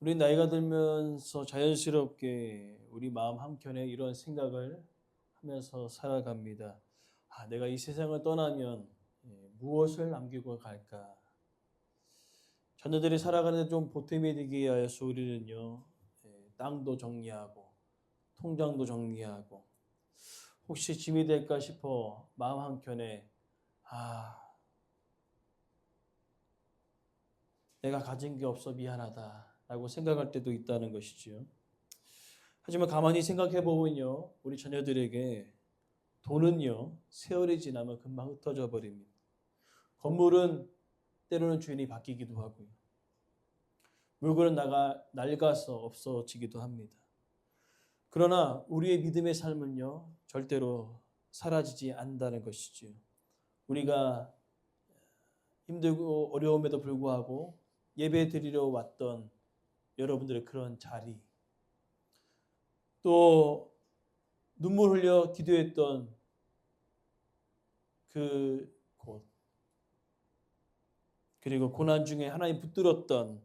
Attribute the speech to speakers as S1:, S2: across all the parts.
S1: 우리 나이가 들면서 자연스럽게 우리 마음 한켠에 이런 생각을 하면서 살아갑니다. 내가 이 세상을 떠나면 무엇을 남기고 갈까? 자녀들이 살아가는데 좀 보탬이 되기 위하여서 우리는요, 땅도 정리하고, 통장도 정리하고, 혹시 짐이 될까 싶어 마음 한켠에, 아, 내가 가진 게 없어 미안하다. 라고 생각할 때도 있다는 것이지요. 하지만 가만히 생각해 보면요, 우리 자녀들에게 돈은요, 세월이 지나면 금방 흩어져 버립니다. 건물은 때로는 주인이 바뀌기도 하고요. 물건은 낡아서 없어지기도 합니다. 그러나 우리의 믿음의 삶은요, 절대로 사라지지 않는다는 것이지요. 우리가 힘들고 어려움에도 불구하고 예배 드리러 왔던 여러분들의 그런 자리, 또 눈물 흘려 기도했던 그 곳, 그리고 고난 중에 하나님 붙들었던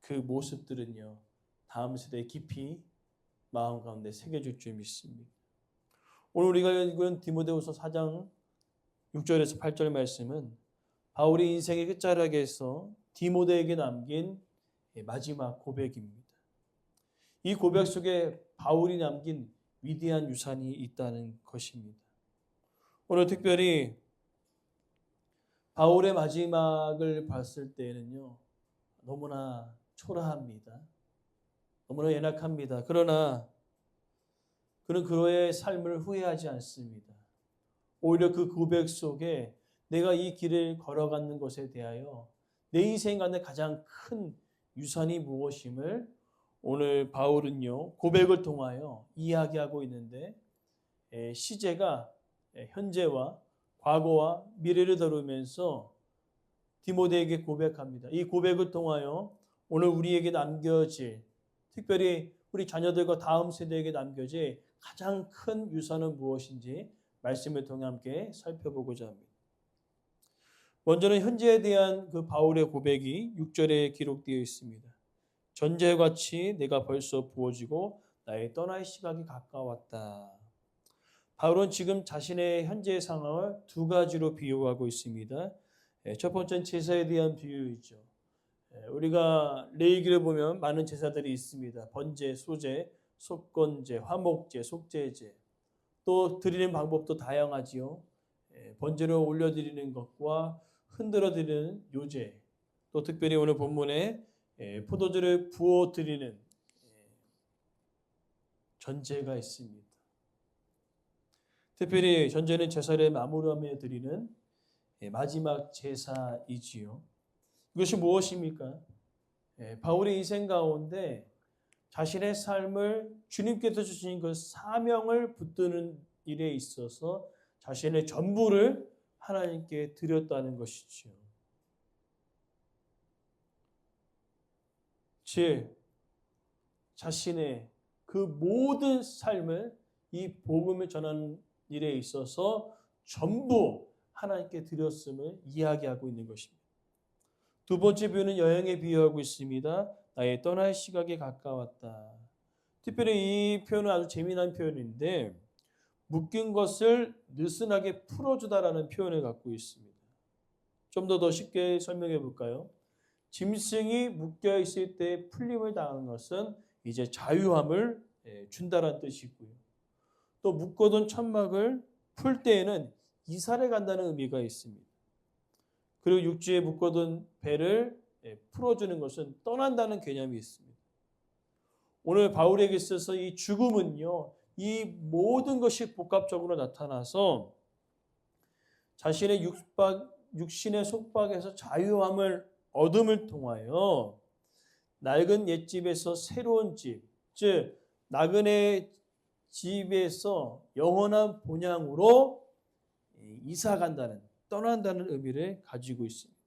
S1: 그 모습들은요, 다음 세대에 깊이 마음 가운데 새겨질 줄 믿습니다. 오늘 우리가 읽은 디모데후서 4장 6절에서 8절 말씀은 바울이 인생의 끝자락에서 디모데에게 남긴 마지막 고백입니다. 이 고백 속에 바울이 남긴 위대한 유산이 있다는 것입니다. 오늘 특별히 바울의 마지막을 봤을 때는요, 너무나 초라합니다. 너무나 연약합니다. 그러나 그는 그의 삶을 후회하지 않습니다. 오히려 그 고백 속에 내가 이 길을 걸어가는 것에 대하여 내 인생 가운데 가장 큰 유산이 무엇임을 오늘 바울은요, 고백을 통하여 이야기하고 있는데, 시제가 현재와 과거와 미래를 다루면서 디모데에게 고백합니다. 이 고백을 통하여 오늘 우리에게 남겨질, 특별히 우리 자녀들과 다음 세대에게 남겨질 가장 큰 유산은 무엇인지 말씀을 통해 함께 살펴보고자 합니다. 먼저는 현재에 대한 그 바울의 고백이 6절에 기록되어 있습니다. 전제같이 내가 벌써 부어지고 나의 떠날 시각이 가까웠다. 바울은 지금 자신의 현재의 상황을 두 가지로 비유하고 있습니다. 첫 번째는 제사에 대한 비유이죠. 우리가 레위기를 보면 많은 제사들이 있습니다. 번제, 소제, 속건제, 화목제, 속죄제. 또 드리는 방법도 다양하지요. 번제를 올려드리는 것과 흔들어 드리는 요제, 또 특별히 오늘 본문에 포도주를 부어 드리는 전제가 있습니다. 특별히 전제는 제사를 마무리하며 드리는 마지막 제사이지요. 이것이 무엇입니까? 바울의 인생 가운데 자신의 삶을 주님께서 주신 그 사명을 붙드는 일에 있어서 자신의 전부를 하나님께 드렸다는 것이지요. 즉, 자신의 그 모든 삶을 이 복음을 전하는 일에 있어서 전부 하나님께 드렸음을 이야기하고 있는 것입니다. 두 번째 비유는 여행에 비유하고 있습니다. 나의 떠날 시각이 가까웠다. 특별히 이 표현은 아주 재미난 표현인데 묶인 것을 느슨하게 풀어주다라는 표현을 갖고 있습니다. 좀 더 쉽게 설명해 볼까요? 짐승이 묶여 있을 때 풀림을 당한 것은 이제 자유함을 준다라는 뜻이고요. 또 묶어둔 천막을 풀 때에는 이사를 간다는 의미가 있습니다. 그리고 육지에 묶어둔 배를 풀어주는 것은 떠난다는 개념이 있습니다. 오늘 바울에게 있어서 이 죽음은요, 이 모든 것이 복합적으로 나타나서 자신의 육신의 속박에서 자유함을 얻음을 통하여 낡은 옛집에서 새로운 집, 즉 나그네 집에서 영원한 본향으로 이사 간다는, 떠난다는 의미를 가지고 있습니다.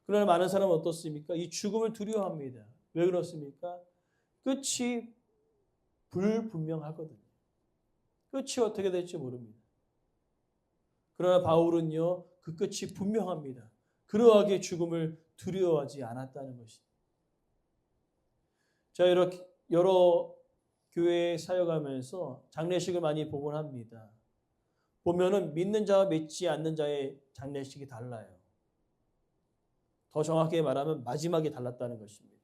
S1: 그러나 많은 사람은 어떻습니까? 이 죽음을 두려워합니다. 왜 그렇습니까? 끝이 불분명하거든요. 끝이 어떻게 될지 모릅니다. 그러나 바울은요, 그 끝이 분명합니다. 그러하게 죽음을 두려워하지 않았다는 것입니다. 제가 이렇게 여러 교회에 사역하면서 장례식을 많이 보곤 합니다. 보면은 믿는 자와 믿지 않는 자의 장례식이 달라요. 더 정확하게 말하면 마지막에 달랐다는 것입니다.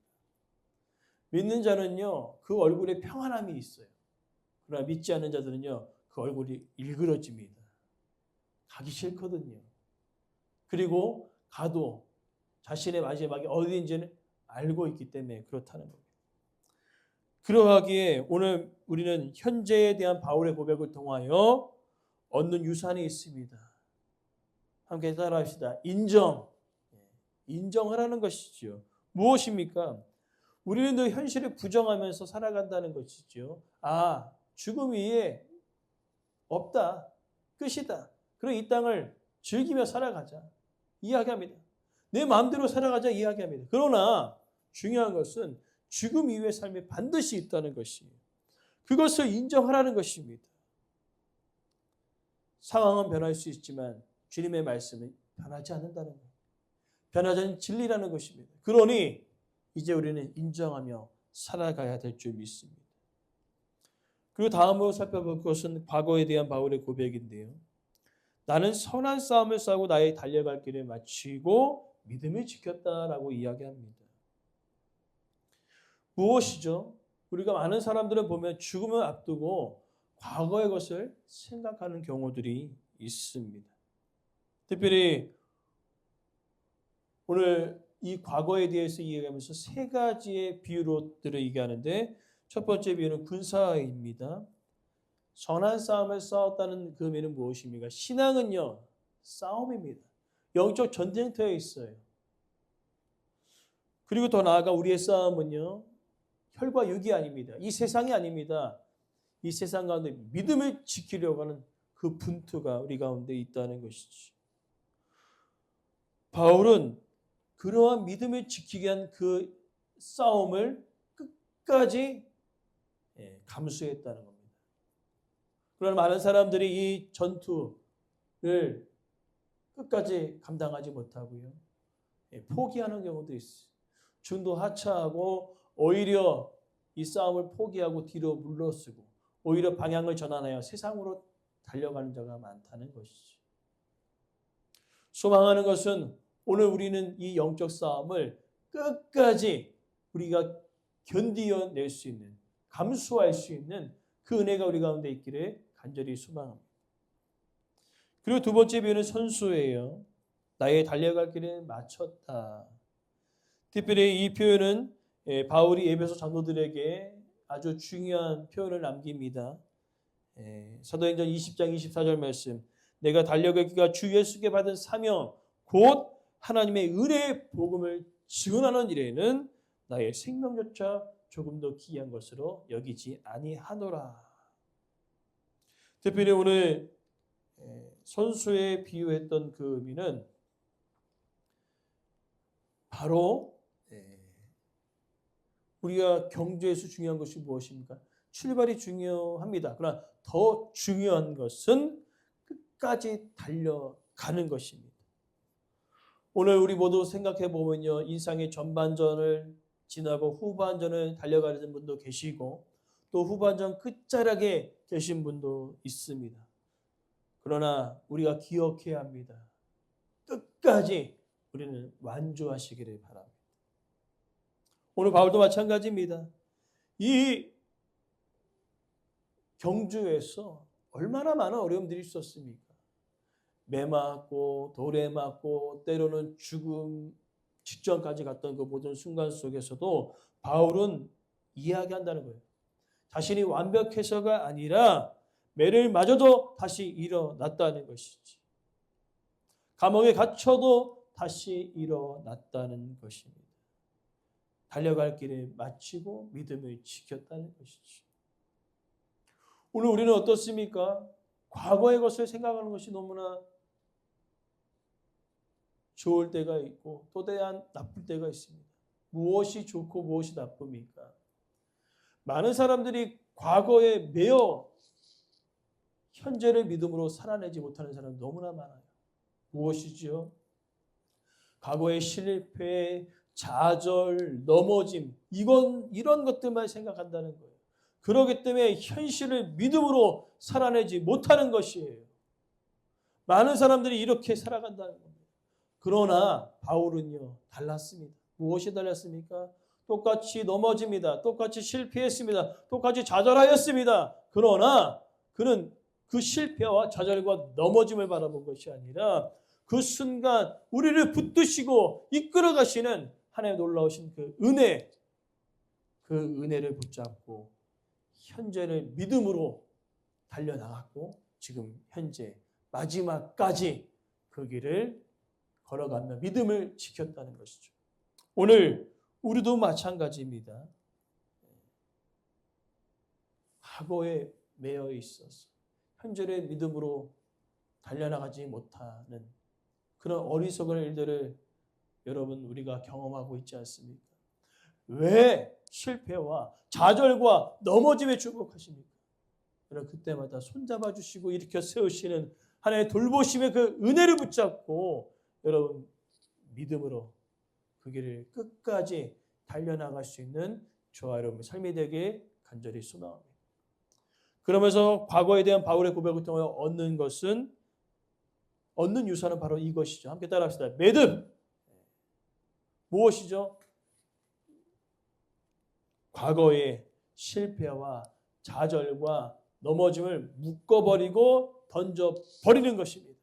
S1: 믿는 자는요, 그 얼굴에 평안함이 있어요. 그러나 믿지 않는 자들은요, 그 얼굴이 일그러집니다. 가기 싫거든요. 그리고 가도 자신의 마지막이 어디인지는 알고 있기 때문에 그렇다는 겁니다. 그러하기에 오늘 우리는 현재에 대한 바울의 고백을 통하여 얻는 유산이 있습니다. 함께 따라합시다. 인정하라는 것이죠. 무엇입니까? 우리는 늘 현실을 부정하면서 살아간다는 것이죠. 아, 죽음 위에 없다. 끝이다. 그럼 이 땅을 즐기며 살아가자. 이야기합니다. 내 마음대로 살아가자 이야기합니다. 그러나 중요한 것은 죽음 이후의 삶이 반드시 있다는 것이에요. 그것을 인정하라는 것입니다. 상황은 변할 수 있지만 주님의 말씀은 변하지 않는다는 거예요. 변하지 않는 진리라는 것입니다. 그러니 이제 우리는 인정하며 살아가야 될 줄 믿습니다. 그리고 다음으로 살펴볼 것은 과거에 대한 바울의 고백인데요. 나는 선한 싸움을 싸우고 나의 달려갈 길을 마치고 믿음을 지켰다라고 이야기합니다. 무엇이죠? 우리가 많은 사람들을 보면 죽음을 앞두고 과거의 것을 생각하는 경우들이 있습니다. 특별히 오늘 이 과거에 대해서 이야기하면서 세 가지의 비유로들을 얘기하는데 첫 번째 비유는 군사입니다. 선한 싸움을 싸웠다는 그 의미는 무엇입니까? 신앙은요, 싸움입니다. 영적 전쟁터에 있어요. 그리고 더 나아가 우리의 싸움은요, 혈과 육이 아닙니다. 이 세상이 아닙니다. 이 세상 가운데 믿음을 지키려고 하는 그 분투가 우리 가운데 있다는 것이지. 바울은 그러한 믿음을 지키기 위한 그 싸움을 끝까지 감수했다는 겁니다. 그러나 많은 사람들이 이 전투를 끝까지 감당하지 못하고요. 포기하는 경우도 있어요. 중도 하차하고 오히려 이 싸움을 포기하고 뒤로 물러서고 오히려 방향을 전환하여 세상으로 달려가는 자가 많다는 것이죠. 소망하는 것은 오늘 우리는 이 영적 싸움을 끝까지 우리가 견디어낼 수 있는, 감수할 수 있는 그 은혜가 우리 가운데 있기를 간절히 소망합니다. 그리고 두 번째 비유는 선수예요. 나의 달려갈 길을 마쳤다. 특별히 이 표현은 바울이 에베소 장로들에게 아주 중요한 표현을 남깁니다. 사도행전 20장 24절 말씀. 내가 달려갈 길과 주 예수께 받은 사명 곧 하나님의 은혜의 복음을 증언하는 일에는 나의 생명조차 조금 더 귀한 것으로 여기지 아니하노라. 특별히 오늘 선수에 비유했던 그 의미는 바로 우리가 경주에서 중요한 것이 무엇입니까? 출발이 중요합니다. 그러나 더 중요한 것은 끝까지 달려가는 것입니다. 오늘 우리 모두 생각해 보면요. 인생의 전반전을 지나고 후반전을 달려가는 분도 계시고 또 후반전 끝자락에 계신 분도 있습니다. 그러나 우리가 기억해야 합니다. 끝까지 우리는 완주하시기를 바랍니다. 오늘 바울도 마찬가지입니다. 이 경주에서 얼마나 많은 어려움들이 있었습니까? 매 맞고 돌에 맞고 때로는 죽음 직전까지 갔던 그 모든 순간 속에서도 바울은 이야기한다는 거예요. 자신이 완벽해서가 아니라 매를 맞아도 다시 일어났다는 것이지. 감옥에 갇혀도 다시 일어났다는 것입니다. 달려갈 길을 마치고 믿음을 지켰다는 것이지. 오늘 우리는 어떻습니까? 과거의 것을 생각하는 것이 너무나 좋을 때가 있고 또 대한 나쁠 때가 있습니다. 무엇이 좋고 무엇이 나쁩니까? 많은 사람들이 과거에 매여 현재를 믿음으로 살아내지 못하는 사람이 너무나 많아요. 무엇이죠? 과거의 실패, 좌절, 넘어짐, 이런 것들만 생각한다는 거예요. 그렇기 때문에 현실을 믿음으로 살아내지 못하는 것이에요. 많은 사람들이 이렇게 살아간다는 겁니다. 그러나 바울은요, 달랐습니다. 무엇이 달랐습니까? 똑같이 넘어집니다. 똑같이 실패했습니다. 똑같이 좌절하였습니다. 그러나 그는 그 실패와 좌절과 넘어짐을 바라본 것이 아니라 그 순간 우리를 붙드시고 이끌어 가시는 하나님의 놀라우신 그 은혜를 붙잡고 현재를 믿음으로 달려나갔고 지금 현재 마지막까지 그 길을 걸어가며 믿음을 지켰다는 것이죠. 오늘 우리도 마찬가지입니다. 과거에 매여 있어서 현재의 믿음으로 달려나가지 못하는 그런 어리석은 일들을 여러분 우리가 경험하고 있지 않습니까? 왜 실패와 좌절과 넘어짐에 주목하십니까? 여러분 그때마다 손잡아 주시고 일으켜 세우시는 하나님의 돌보심의 그 은혜를 붙잡고 여러분 믿음으로 그 길을 끝까지 달려나갈 수 있는 저와 여러분의 삶이 되게 간절히 소망합니다. 그러면서 과거에 대한 바울의 고백을 통해 얻는 유산은 바로 이것이죠. 함께 따라합시다. 믿음. 무엇이죠? 과거의 실패와 좌절과 넘어짐을 묶어버리고 던져버리는 것입니다.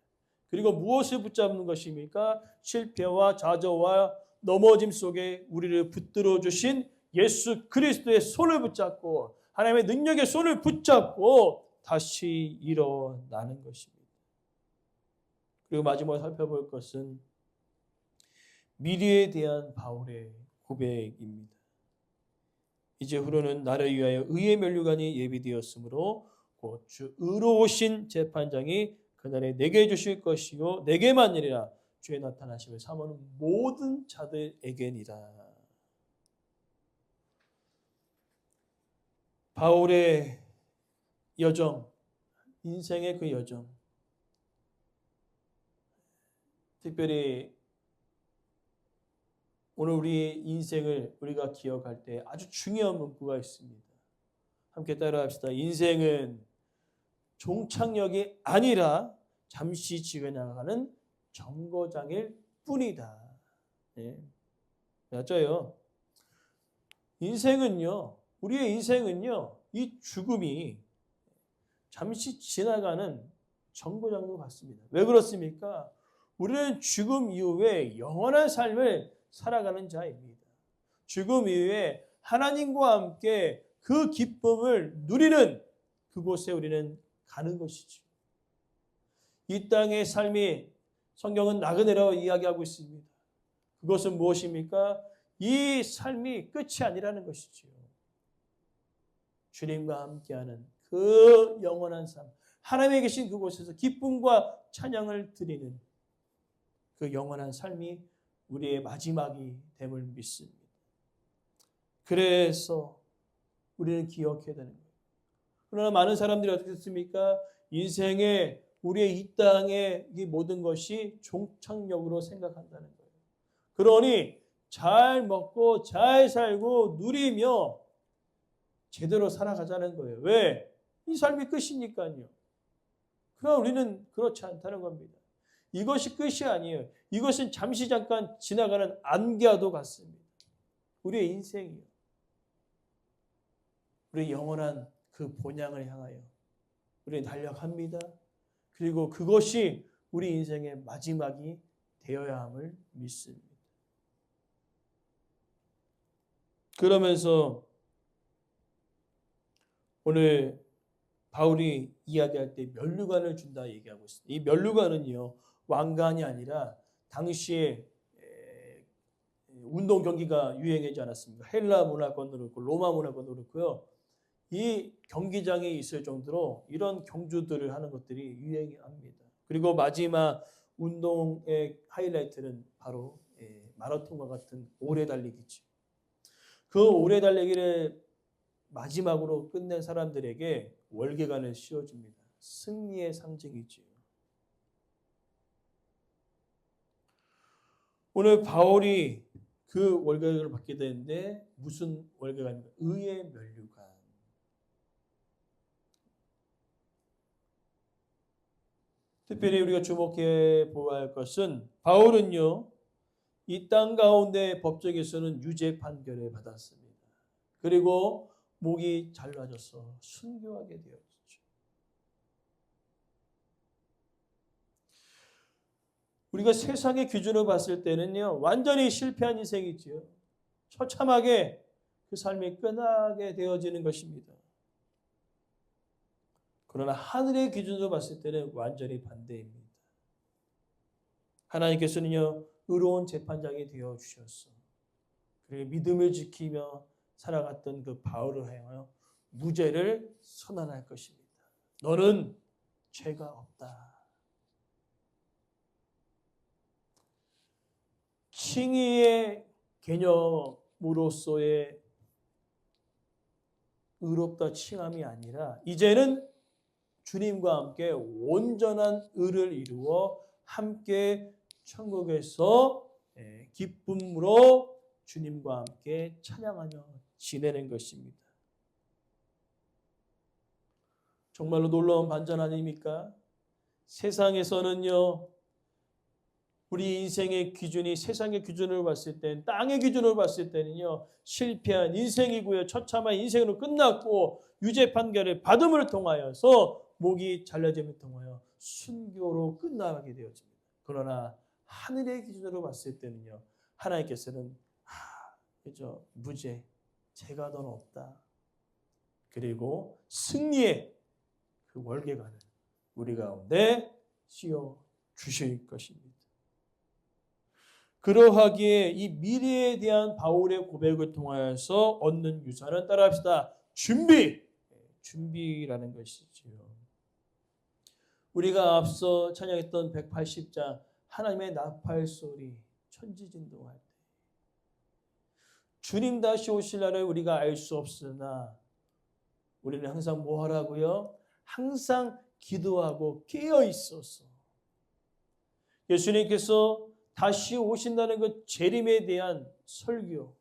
S1: 그리고 무엇을 붙잡는 것입니까? 실패와 좌절과 넘어짐 속에 우리를 붙들어 주신 예수 그리스도의 손을 붙잡고 하나님의 능력의 손을 붙잡고 다시 일어나는 것입니다. 그리고 마지막으로 살펴볼 것은 미래에 대한 바울의 고백입니다. 이제후로는 나를 위하여 의의 면류관이 예비되었으므로 곧 주 의로우신 재판장이 그날에 내게 주실 것이요 내게만이라 주의 나타나심을 사모하는 모든 자들에게니라. 바울의 여정, 인생의 그 여정, 특별히 오늘 우리의 인생을 우리가 기억할 때 아주 중요한 문구가 있습니다. 함께 따라합시다. 인생은 종착역이 아니라 잠시 지나가는 정거장일 뿐이다. 네. 맞아요. 우리의 인생은요, 이 죽음이 잠시 지나가는 정거장도 같습니다. 왜 그렇습니까? 우리는 죽음 이후에 영원한 삶을 살아가는 자입니다. 죽음 이후에 하나님과 함께 그 기쁨을 누리는 그곳에 우리는 가는 것이죠. 이 땅의 삶이 성경은 나그네라고 이야기하고 있습니다. 그것은 무엇입니까? 이 삶이 끝이 아니라는 것이죠. 주님과 함께하는 그 영원한 삶, 하나님에 계신 그곳에서 기쁨과 찬양을 드리는 그 영원한 삶이 우리의 마지막이 됨을 믿습니다. 그래서 우리는 기억해야 되는 거예요. 그러나 많은 사람들이 어떻게 했습니까? 인생에 우리의 이 땅의 이 모든 것이 종착역으로 생각한다는 거예요. 그러니 잘 먹고 잘 살고 누리며 제대로 살아가자는 거예요. 왜? 이 삶이 끝이니까요. 그러나 우리는 그렇지 않다는 겁니다. 이것이 끝이 아니에요. 이것은 잠시 잠깐 지나가는 안개와도 같습니다. 우리의 인생이요. 우리의 영원한 그 본향을 향하여 우리는 달려갑니다. 그리고 그것이 우리 인생의 마지막이 되어야 함을 믿습니다. 그러면서 오늘 바울이 이야기할 때 면류관을 준다 얘기하고 있습니다. 이 면류관은요, 왕관이 아니라 당시에 운동 경기가 유행하지 않았습니까? 헬라 문화권도 그렇고 로마 문화권도 그렇고요. 이 경기장에 있을 정도로 이런 경주들을 하는 것들이 유행합니다. 그리고 마지막 운동의 하이라이트는 바로 마라톤과 같은 오래 달리기죠. 그 오래 달리기를 마지막으로 끝낸 사람들에게 월계관을 씌워줍니다. 승리의 상징이지요. 오늘 바울이 그 월계관을 받게 되는데 무슨 월계관입니까? 의의 면류관. 특별히 우리가 주목해 보아야 할 것은 바울은요, 이 땅 가운데 법정에서는 유죄 판결을 받았습니다. 그리고 목이 잘라져서 순교하게 되었죠. 우리가 세상의 기준으로 봤을 때는요, 완전히 실패한 인생이지요. 처참하게 그 삶이 끝나게 되어지는 것입니다. 그러나 하늘의 기준으로 봤을 때는 완전히 반대입니다. 하나님께서는요, 의로운 재판장이 되어 주셨어. 그리고 믿음을 지키며 살아갔던 그 바울을 향하여 무죄를 선언할 것입니다. 너는 죄가 없다. 칭의의 개념으로서의 의롭다 칭함이 아니라 이제는 주님과 함께 온전한 의를 이루어 함께 천국에서 기쁨으로 주님과 함께 찬양하며 지내는 것입니다. 정말로 놀라운 반전 아닙니까? 세상에서는요, 우리 인생의 기준이 세상의 기준으로 봤을 땐, 땅의 기준으로 봤을 때는요, 실패한 인생이고요, 처참한 인생으로 끝났고 유죄 판결을 받음을 통하여서 목이 잘라짐을 통하여 순교로 끝나게 되어집니다. 그러나 하늘의 기준으로 봤을 때는요, 하나님께서는 그죠, 무죄, 죄가 넌 없다. 그리고 승리의 그 월계관을 우리 가운데 씌워 주실 것입니다. 그러하기에 이 미래에 대한 바울의 고백을 통하여서 얻는 유산은 따라합시다. 준비라는 것이지요. 우리가 앞서 찬양했던 180장 하나님의 나팔 소리, 천지진동할 때 주님 다시 오실 날을 우리가 알 수 없으나 우리는 항상 뭐 하라고요? 항상 기도하고 깨어 있어서 예수님께서 다시 오신다는 그 재림에 대한 설교,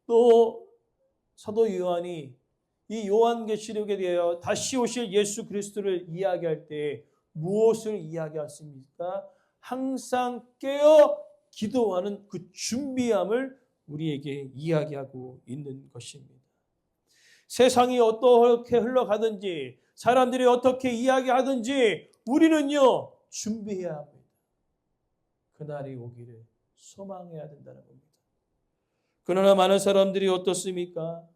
S1: 또 사도 요한이 이 요한계시록에 대하여 다시 오실 예수 그리스도를 이야기할 때 무엇을 이야기했습니까? 항상 깨어 기도하는 그 준비함을 우리에게 이야기하고 있는 것입니다. 세상이 어떻게 흘러가든지 사람들이 어떻게 이야기하든지 우리는요, 준비해야 합니다. 그날이 오기를 소망해야 된다는 겁니다. 그러나 많은 사람들이 어떻습니까?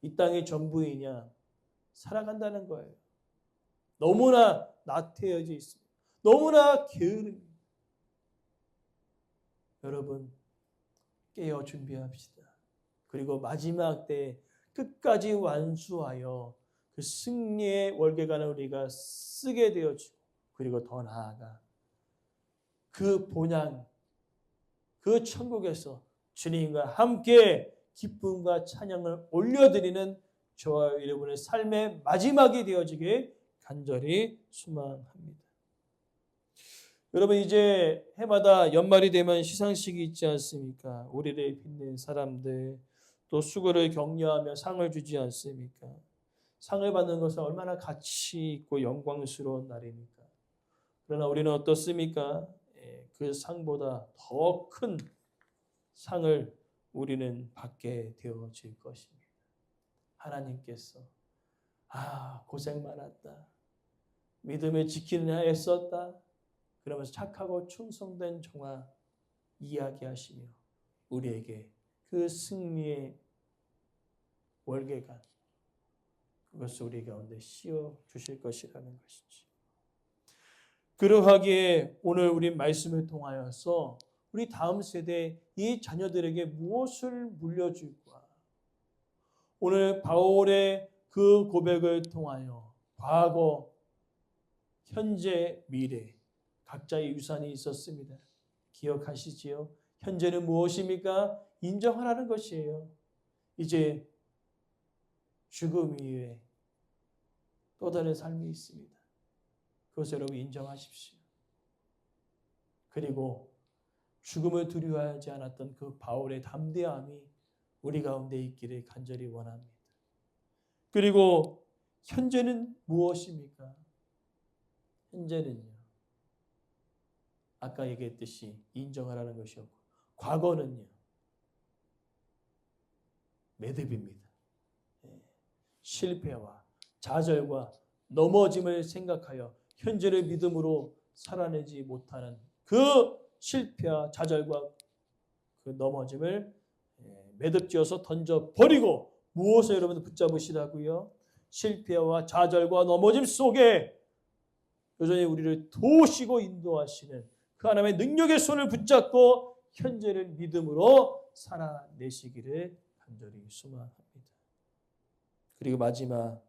S1: 이 땅이 전부이냐? 살아간다는 거예요. 너무나 나태해져 있습니다. 너무나 게으릅니다. 여러분, 깨어 준비합시다. 그리고 마지막 때 끝까지 완수하여 그 승리의 월계관을 우리가 쓰게 되어지고, 그리고 더 나아가 그 본향, 그 천국에서 주님과 함께 기쁨과 찬양을 올려드리는 저와 여러분의 삶의 마지막이 되어지게 간절히 소망합니다. 여러분, 이제 해마다 연말이 되면 시상식이 있지 않습니까? 우리를 빛낸 사람들, 또 수고를 격려하며 상을 주지 않습니까? 상을 받는 것은 얼마나 가치 있고 영광스러운 날입니까? 그러나 우리는 어떻습니까? 그 상보다 더 큰 상을 우리는 받게 되어질 것입니다. 하나님께서 고생 많았다. 믿음을 지키는 하 애썼다. 그러면서 착하고 충성된 종아 이야기하시며 우리에게 그 승리의 월계관, 그것을 우리 가운데 씌워 주실 것이라는 것이지. 그러하기에 오늘 우리 말씀을 통하여서 우리 다음 세대 이 자녀들에게 무엇을 물려줄까? 오늘 바울의 그 고백을 통하여 과거, 현재, 미래 각자의 유산이 있었습니다. 기억하시지요? 현재는 무엇입니까? 인정하라는 것이에요. 이제 죽음 이후에 또 다른 삶이 있습니다. 그것을 여러분 인정하십시오. 그리고 죽음을 두려워하지 않았던 그 바울의 담대함이 우리 가운데 있기를 간절히 원합니다. 그리고 현재는 무엇입니까? 현재는요, 아까 얘기했듯이 인정하라는 것이었고, 과거는요, 매듭입니다. 실패와 좌절과 넘어짐을 생각하여 현재를 믿음으로 살아내지 못하는 그 실패와 좌절과 그 넘어짐을 매듭지어서 던져버리고 무엇을 여러분들 붙잡으시라고요? 실패와 좌절과 넘어짐 속에 여전히 우리를 도우시고 인도하시는 그 하나님의 능력의 손을 붙잡고 현재를 믿음으로 살아내시기를 간절히 소망합니다. 그리고 마지막,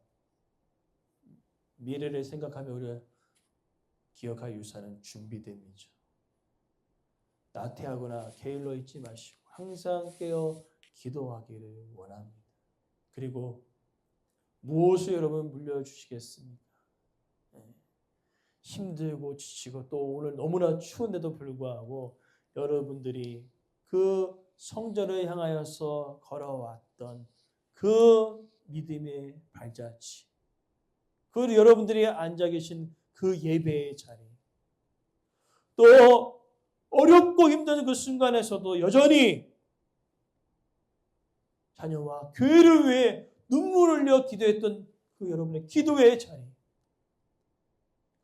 S1: 미래를 생각하며 우리가 기억할 유산은 준비됨이죠. 나태하거나 게을러 있지 마시고 항상 깨어 기도하기를 원합니다. 그리고 무엇을 여러분 물려주시겠습니까? 힘들고 지치고 또 오늘 너무나 추운데도 불구하고 여러분들이 그 성전을 향하여서 걸어왔던 그 믿음의 발자취, 그 여러분들이 앉아 계신 그 예배의 자리, 또 어렵고 힘든 그 순간에서도 여전히 자녀와 교회를 위해 눈물을 흘려 기도했던 그 여러분의 기도의 자리,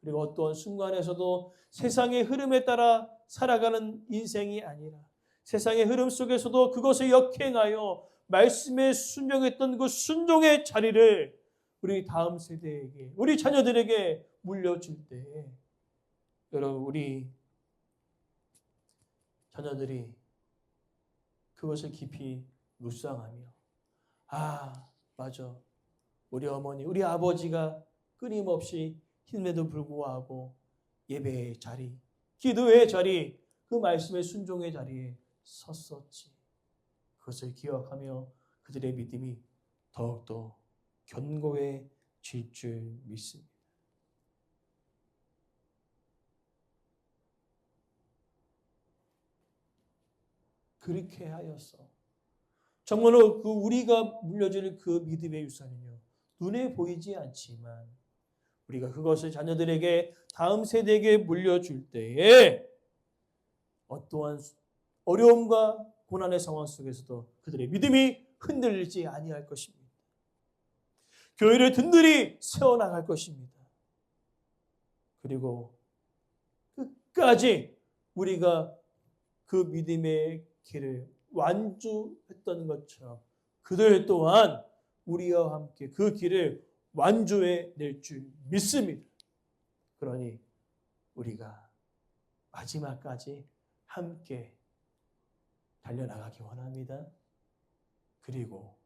S1: 그리고 어떠한 순간에서도 세상의 흐름에 따라 살아가는 인생이 아니라 세상의 흐름 속에서도 그것을 역행하여 말씀에 순종했던 그 순종의 자리를 우리 다음 세대에게, 우리 자녀들에게 물려줄 때 여러분, 우리 자녀들이 그것을 깊이 묵상하며, 아, 맞아, 우리 어머니, 우리 아버지가 끊임없이 힘에도 불구하고 예배의 자리, 기도의 자리, 그 말씀의 순종의 자리에 섰었지. 그것을 기억하며 그들의 믿음이 더욱더 견고해질 줄 믿습니다. 그렇게 하여서 정말로 그 우리가 물려줄 그 믿음의 유산은요, 눈에 보이지 않지만 우리가 그것을 자녀들에게, 다음 세대에게 물려줄 때에 어떠한 어려움과 고난의 상황 속에서도 그들의 믿음이 흔들리지 아니할 것입니다. 교회를 든든히 세워나갈 것입니다. 그리고 끝까지 우리가 그 믿음의 길을 완주했던 것처럼 그들 또한 우리와 함께 그 길을 완주해 낼 줄 믿습니다. 그러니 우리가 마지막까지 함께 달려나가기 원합니다. 그리고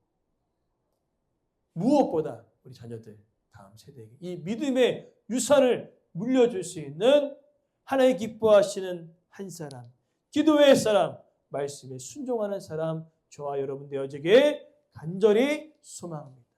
S1: 무엇보다 우리 자녀들, 다음 세대에게 이 믿음의 유산을 물려줄 수 있는 하나님 기뻐하시는 한 사람, 기도의 사람, 말씀에 순종하는 사람, 저와 여러분 되어지길 간절히 소망합니다.